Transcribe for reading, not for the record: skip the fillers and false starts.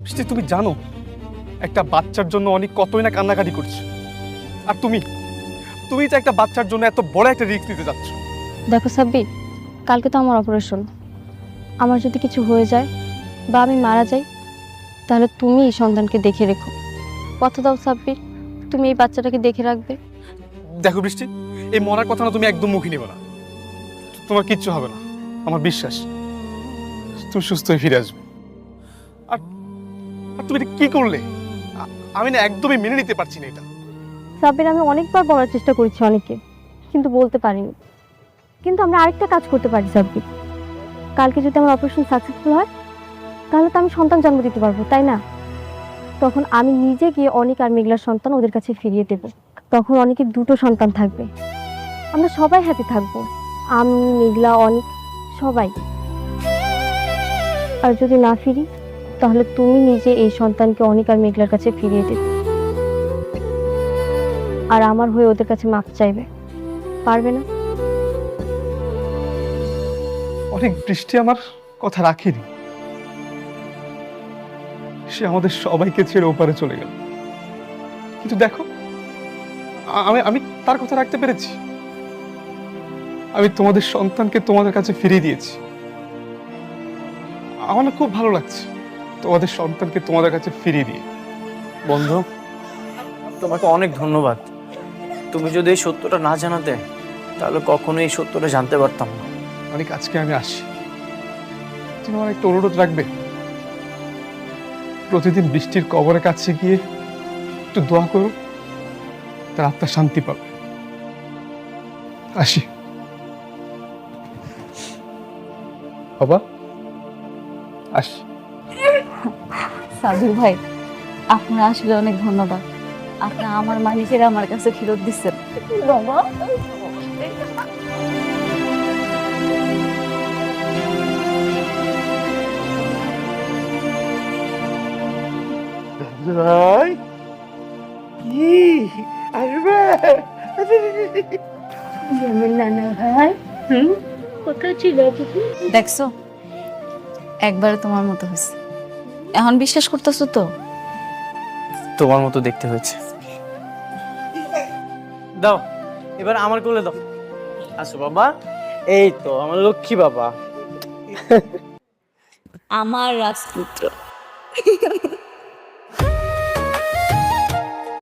বৃষ্টি, তুমি জানো একটা বাচ্চার জন্য অনেক কতই না কান্নাকাটি করছে, আর তুমি তুমি যে একটা বাচ্চার জন্য এত বড় একটা রিস্ক নিতে যাচ্ছ। দেখো সাব্বির, কালকে তো আমার অপারেশন। আমার যদি কিছু হয়ে যায় বা আমি মারা যাই, তাহলে তুমি এই সন্তানকে দেখে রেখো। কথা দাও সাব্বির, তুমি এই বাচ্চাটাকে দেখে রাখবে। দেখো বৃষ্টি, এই মরার কথা না তুমি একদম মুখে নিবে না। তোমার কিচ্ছু হবে না, আমার বিশ্বাস। তুমি সুস্থ হয়ে ফিরে আসবে। আর আর তুমি এটা কি করলে? আমি না একদমই মেনে নিতে পারছি না এটা। সাব্বির, আমি অনেকবার বলার চেষ্টা করেছি অনেকে, কিন্তু বলতে পারিনি। কিন্তু আমরা আরেকটা কাজ করতে পারি সাব্বির। কালকে যদি আমার অপারেশন সাকসেসফুল হয়, তাহলে তো আমি সন্তান জন্ম দিতে পারবো, তাই না? তখন আমি নিজে গিয়ে অনেক আর মেঘলার সন্তান ওদের কাছে ফিরিয়ে দেব। তখন অনেকের দুটো সন্তান থাকবে, আমরা সবাই হ্যাপি থাকবো, আমি, মেঘলা, অনেক, সবাই। আর যদি না ফিরি, তাহলে তুমি নিজে এই সন্তানকে অনেক আর মেঘলার কাছে ফিরিয়ে দেবে, আর আমার হয়ে ওদের কাছে মাপ চাইবে। পারবে না? অনেক বৃষ্টি আমার কথা রাখেনি, সে আমাদের সবাইকে ছেড়ে ওপারে চলে গেল। কিন্তু দেখো, আমি আমি তার কথা রাখতে পেরেছি। আমি তোমাদের সন্তানকে তোমাদের কাছে ফিরিয়ে দিয়েছি। আমার না খুব ভালো লাগছে তোমাদের সন্তানকে তোমাদের কাছে ফিরিয়ে দিয়ে। বন্ধু, তোমাকে অনেক ধন্যবাদ। তুমি যদি এই সত্যটা না জানাতে, তাহলে কখনো এই সত্যটা জানতে পারতাম না। অনেক, আজকে আমি আসি, তুমি আমার একটা অনুরোধ রাখবে? প্রতিদিন বৃষ্টির কবরের কাছে গিয়ে একটু দোয়া করো, তার আত্মা শান্তি পাবে। আসি বাবা, আসি। সাবির ভাই, আপনার আসলে অনেক ধন্যবাদ। আপনি আমার মালিকের আমার কাছে ফেরত দিচ্ছেন। বাবা, ভাই কি আসবে? নানা ভাই, কোথায় ছিল? দেখছো, একবারে তোমার মতো হয়েছে। এখন বিশ্বাস করতেছো তো? তোমার মতো দেখতে হয়েছে। দাও, এবার আমার কোলে দাও। আসো বাবা, এই তো আমার লক্ষ্মী বাবা, আমার রাজপুত্র।